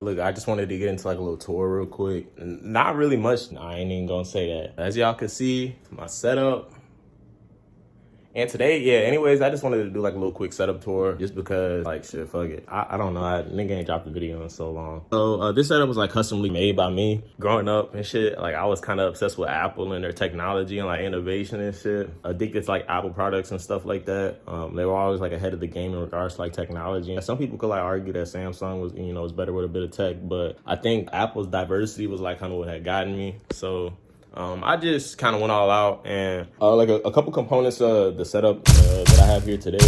Look, I just wanted to get into like a little tour real quick. Not really much. I ain't even gonna say that. As y'all can see, my setup. And today, yeah, anyways, I just wanted to do like a little quick setup tour just because, like, shit, fuck it. I don't know. Nigga ain't dropped a video in so long. So this setup was like customly made by me. Growing up and shit, like I was kind of obsessed with Apple and their technology and like innovation and shit. Addicted to like Apple products and stuff like that. They were always like ahead of the game in regards to like technology. And some people could like argue that Samsung was, was better with a bit of tech, but I think Apple's diversity was like kind of what had gotten me. So I just kind of went all out and like a couple components of the setup that I have here today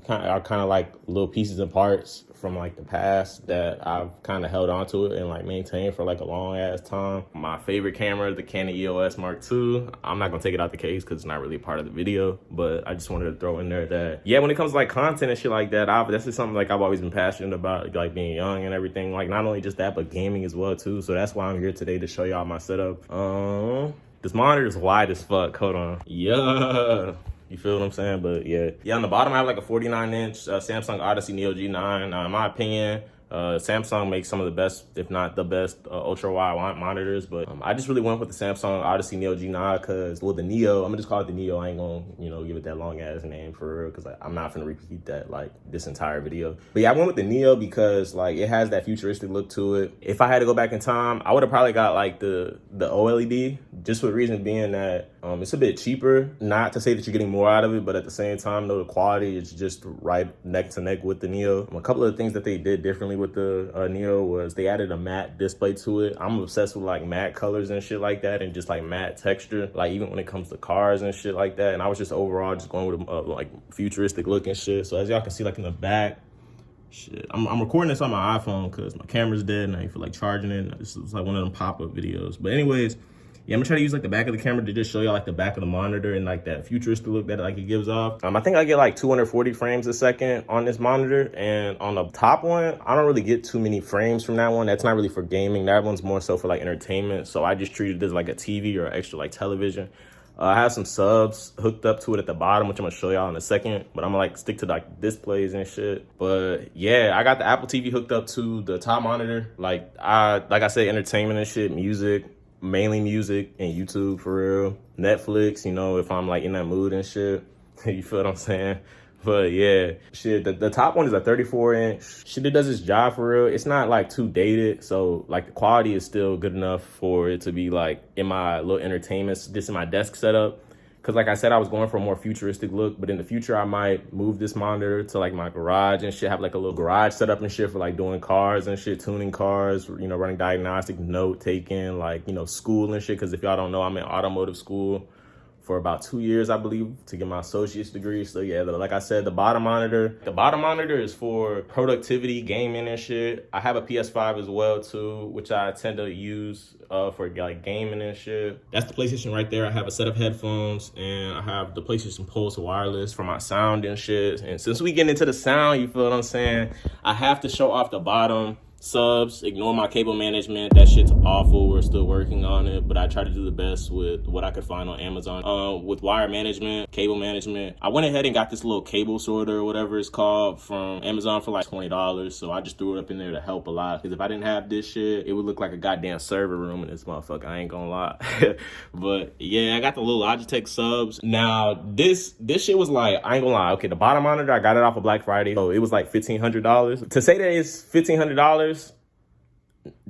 are kind of like little pieces and parts from like the past that I've kind of held on to it and like maintained for like a long ass time. My favorite camera, the Canon EOS Mark II. I'm not gonna take it out the case because it's not really part of the video, but I just wanted to throw in there that, yeah, when it comes to like content and shit like that, that's just something like I've always been passionate about, like being young and everything. Like not only just that, but gaming as well too. So that's why I'm here today to show y'all my setup. This monitor is wide as fuck. Hold on. Yeah. You feel what I'm saying? But yeah, on the bottom I have like a 49-inch Samsung Odyssey Neo G9. In my opinion, Samsung makes some of the best, if not the best, ultra wide monitors. But I just really went with the Samsung Odyssey Neo G9 because, well, the Neo, I'm gonna just call it the Neo. I ain't gonna, give it that long ass name for real because I'm not gonna repeat that like this entire video. But yeah, I went with the Neo because like it has that futuristic look to it. If I had to go back in time, I would have probably got like the OLED, just for the reason being that it's a bit cheaper. Not to say that you're getting more out of it, but at the same time, though, the quality is just right neck to neck with the Neo. A couple of the things that they did differently with the Neo was they added a matte display to it. I'm obsessed with like matte colors and shit like that, and just like matte texture, like even when it comes to cars and shit like that. And I was just overall just going with a like futuristic look and shit. So as y'all can see, like in the back, shit, I'm recording this on my iPhone because my camera's dead and I ain't feel like charging it. It's like one of them pop-up videos. But anyways, yeah, I'm gonna try to use like the back of the camera to just show y'all like the back of the monitor and like that futuristic look that like it gives off. I think I get like 240 frames a second on this monitor, and on the top one, I don't really get too many frames from that one. That's not really for gaming. That one's more so for like entertainment. So I just treat it as like a TV or extra like television. I have some subs hooked up to it at the bottom, which I'm gonna show y'all in a second, but I'm gonna like stick to like displays and shit. But yeah, I got the Apple TV hooked up to the top monitor. Like I said, entertainment and shit, music, mainly music and YouTube for real. Netflix, if I'm like in that mood and shit. You feel what I'm saying? But yeah, shit, the top one is a 34-inch. Shit, it does its job for real. It's not like too dated, so like the quality is still good enough for it to be like in my little entertainment, just in my desk setup. Cause like I said, I was going for a more futuristic look, but in the future I might move this monitor to like my garage and shit, have like a little garage setup and shit for like doing cars and shit, tuning cars, running diagnostic, note taking, like, school and shit. Cause if y'all don't know, I'm in automotive school for about 2 years, I believe, to get my associate's degree. So yeah, like I said, the bottom monitor is for productivity, gaming and shit. I have a PS5 as well too, which I tend to use for like gaming and shit. That's the PlayStation right there. I have a set of headphones and I have the PlayStation Pulse wireless for my sound and shit. And since we get into the sound, you feel what I'm saying? I have to show off the bottom subs. Ignore my cable management. That shit's awful. We're still working on it, but I try to do the best with what I could find on Amazon. With wire management, cable management, I went ahead and got this little cable sorter or whatever it's called from Amazon for like $20. So I just threw it up in there to help a lot. Because if I didn't have this shit, it would look like a goddamn server room in this motherfucker. I ain't gonna lie. But yeah, I got the little Logitech subs. Now this shit was like, I ain't gonna lie. Okay, the bottom monitor, I got it off of Black Friday. So it was like $1,500. To say that it's $1,500,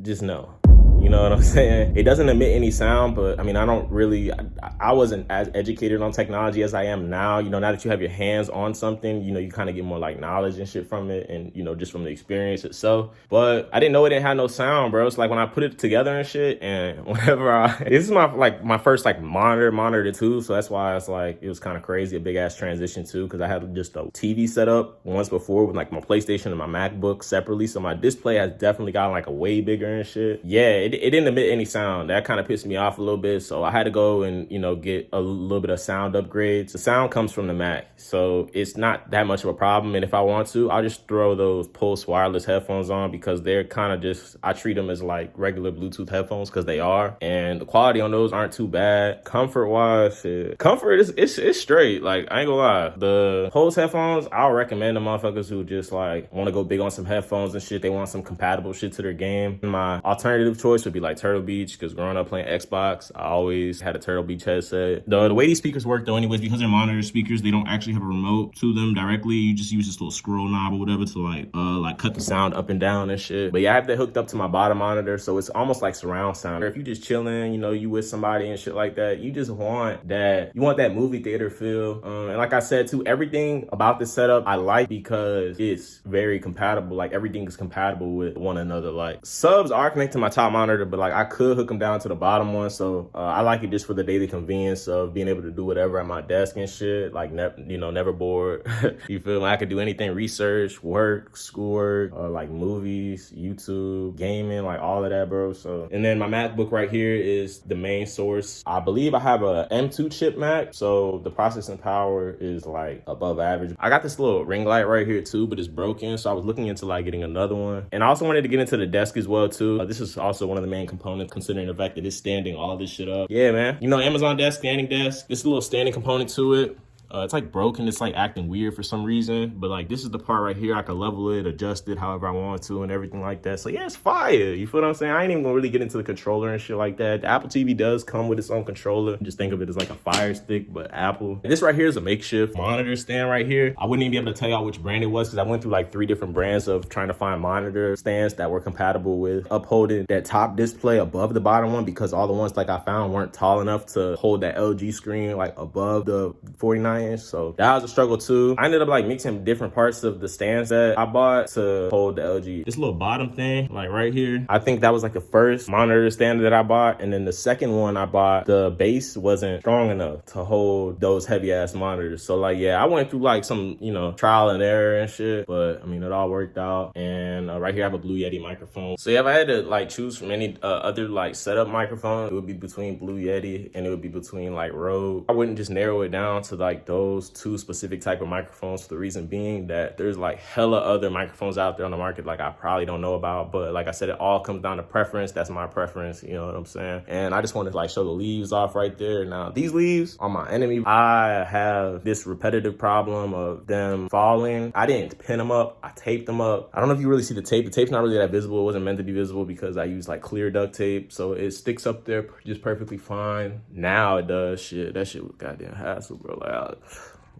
just no. You know what I'm saying? It doesn't emit any sound, but I mean, I wasn't as educated on technology as I am now. Now that you have your hands on something, you kind of get more like knowledge and shit from it and, just from the experience itself. But I didn't know it didn't have no sound, bro. It's like when I put it together and shit, and whenever this is my first like monitor too. So that's why it's like, it was kind of crazy, a big ass transition too. Cause I had just a TV set up once before with like my PlayStation and my MacBook separately. So my display has definitely gotten like a way bigger and shit. Yeah, it didn't emit any sound. That kind of pissed me off a little bit. So I had to go and, you know, get a little bit of sound upgrades. The sound comes from the Mac, so it's not that much of a problem. And if I want to, I'll just throw those Pulse wireless headphones on, because they're kind of just, I treat them as like regular Bluetooth headphones, because they are. And the quality on those aren't too bad. Comfort wise, comfort is it's straight. Like, I ain't gonna lie. The Pulse headphones, I'll recommend to motherfuckers who just like want to go big on some headphones and shit. They want some compatible shit to their game. My alternative choice would be like Turtle Beach, because growing up playing Xbox, I always had a Turtle Beach headset. The way these speakers work though, anyways, because they're monitor speakers, they don't actually have a remote to them directly. You just use this little scroll knob or whatever to like cut the sound up and down and shit. But yeah, I have that hooked up to my bottom monitor, so it's almost like surround sound. If you just chilling, you know, you with somebody and shit like that, you just want that, you want that movie theater feel. And like I said too, everything about this setup I like, because it's very compatible. Like, everything is compatible with one another. Like, subs are connected to my top monitor, but like I could hook them down to the bottom one. So I like it just for the daily convenience of being able to do whatever at my desk and shit. Like, never bored. You feel me? I could do anything: research, work, schoolwork, like movies, YouTube, gaming, like all of that, bro. So, and then my MacBook right here is the main source. I believe I have a M2 chip Mac, so the processing power is like above average. I got this little ring light right here too, but it's broken, so I was looking into like getting another one. And I also wanted to get into the desk as well too. This is also one of the main components, considering the fact that it's standing all this shit up. Yeah, man. You know, Amazon desk, standing desk. This is a little standing component to it. It's like broken. It's like acting weird for some reason, but like this is the part right here. I can level it, adjust it however I want to, and everything like that. So yeah, it's fire. You feel what I'm saying? I ain't even gonna really get into the controller and shit like that. The Apple TV does come with its own controller. Just think of it as like a Fire Stick, but Apple. And this right here is a makeshift monitor stand right here. I wouldn't even be able to tell y'all which brand it was, because I went through like 3 different brands of trying to find monitor stands that were compatible with upholding that top display above the bottom one, because all the ones like I found weren't tall enough to hold that LG screen like above the 49 inch. So that was a struggle too. I ended up like mixing different parts of the stands that I bought to hold the LG. This little bottom thing, like right here, I think that was like the first monitor stand that I bought. And then the second one I bought, the base wasn't strong enough to hold those heavy ass monitors. So like, yeah, I went through like some, you know, trial and error and shit, but I mean, it all worked out. And right here I have a Blue Yeti microphone. So yeah, if I had to like choose from any other like setup microphone, it would be between Blue Yeti and it would be between like Rode. I wouldn't just narrow it down to like those 2 specific type of microphones, for the reason being that there's like hella other microphones out there on the market like I probably don't know about. But like I said, it all comes down to preference. That's my preference, you know what I'm saying? And I just wanted to like show the leaves off right there. Now these leaves are my enemy. I have this repetitive problem of them falling. I didn't pin them up, I taped them up. I don't know if you really see the tape. The tape's not really that visible. It wasn't meant to be visible because I use like clear duct tape, so it sticks up there just perfectly fine. Now it does. Shit, that shit was goddamn hassle, bro. Like,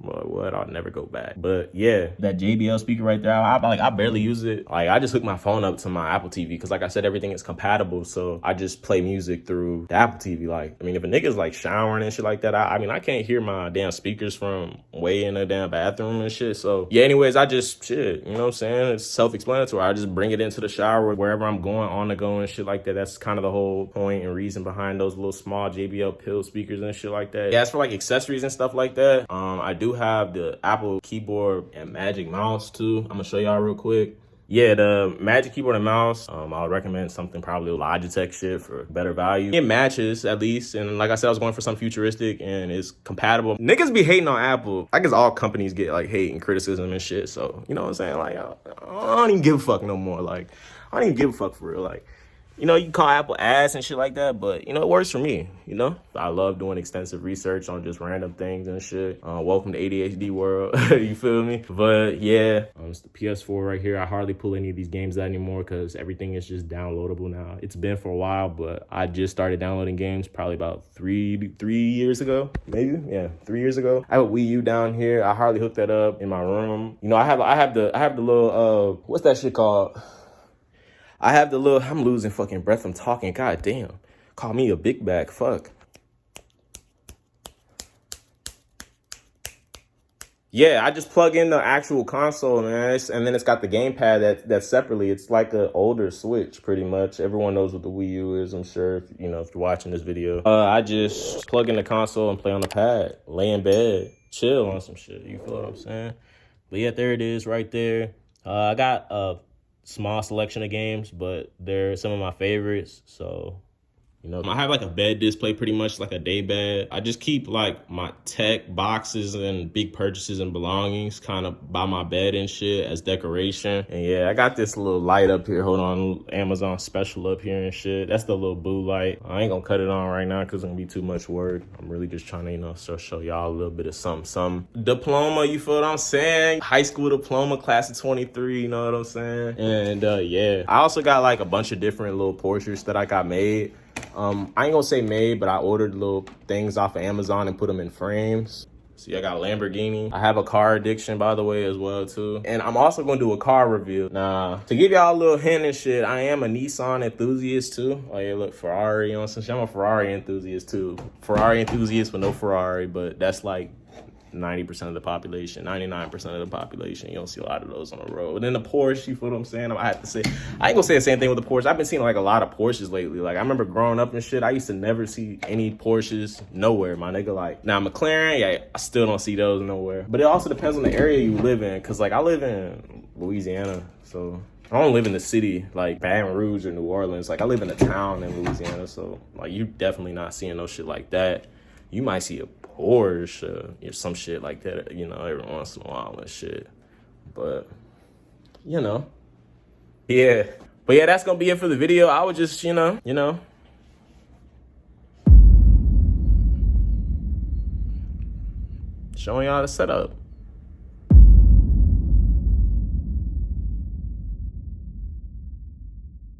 what? I'll never go back. But yeah, that JBL speaker right there, I barely use it. Like, I just hook my phone up to my Apple TV, because like I said, everything is compatible. So I just play music through the Apple TV. Like, I mean, if a nigga's like showering and shit like that, I mean, I can't hear my damn speakers from way in the damn bathroom and shit. So yeah, anyways, I just shit, you know what I'm saying? It's self-explanatory. I just bring it into the shower wherever I'm going, on the go and shit like that. That's kind of the whole point and reason behind those little small JBL pill speakers and shit like that. Yeah, as for like accessories and stuff like that, I do have the Apple keyboard and Magic Mouse too. I'm gonna show y'all real quick. Yeah, the Magic Keyboard and Mouse, I would recommend something probably Logitech shit for better value. It matches at least, and like I said, I was going for something futuristic and it's compatible. Niggas be hating on Apple. I guess all companies get like hate and criticism and shit, so you know what I'm saying? Like, I don't even give a fuck no more. Like, I don't even give a fuck for real. Like, you know, you can call Apple ass and shit like that, but, you know, it works for me, you know? I love doing extensive research on just random things and shit. Welcome to ADHD world, you feel me? But, yeah, it's the PS4 right here. I hardly pull any of these games out anymore because everything is just downloadable now. It's been for a while, but I just started downloading games probably about three years ago, maybe? Yeah, 3 years ago. I have a Wii U down here. I hardly hook that up in my room. You know, I have the little, what's that shit called? I'm losing fucking breath from talking. God damn. Call me a big bag. Fuck. Yeah, I just plug in the actual console, man. And then it's got the gamepad that's separately. It's like an older Switch, pretty much. Everyone knows what the Wii U is, I'm sure, if you're watching this video. I just plug in the console and play on the pad. Lay in bed. Chill on some shit. You feel what I'm saying? But yeah, there it is right there. I got small selection of games, but they're some of my favorites. So, you know, I have like a bed display, pretty much like a day bed. I just keep like my tech boxes and big purchases and belongings kind of by my bed and shit as decoration. And yeah, I got this little light up here. Hold on, Amazon special up here and shit. That's the little boo light. I ain't gonna cut it on right now because it's gonna be too much work. I'm really just trying to, you know, show y'all a little bit of something. Diploma, you feel what I'm saying? High school diploma, class of 23, you know what I'm saying? And yeah, I also got like a bunch of different little portraits that I got made. I ain't gonna say made, but I ordered little things off of Amazon and put them in frames. See, I got a Lamborghini. I have a car addiction, by the way, as well, too. And I'm also gonna do a car review. Now, to give y'all a little hint and shit, I am a Nissan enthusiast, too. Oh, yeah, look, Ferrari, you know what I'm saying? I'm a Ferrari enthusiast, too. Ferrari enthusiast with no Ferrari, but that's like 90% of the population, 99% of the population. You don't see a lot of those on the road. And then the Porsche, you feel what I'm saying? I have to say, I ain't gonna say the same thing with the Porsche. I've been seeing like a lot of Porsches lately. Like I remember growing up and shit, I used to never see any Porsches nowhere, my nigga. Like now McLaren, yeah, I still don't see those nowhere. But it also depends on the area you live in. Cause like I live in Louisiana, so I don't live in the city like Baton Rouge or New Orleans. Like I live in a town in Louisiana, so like you definitely not seeing no shit like that. You might see a Porsche or some shit like that, you know, every once in a while and shit. But, you know, yeah. But yeah, that's gonna be it for the video. I would just, you know, showing y'all the setup.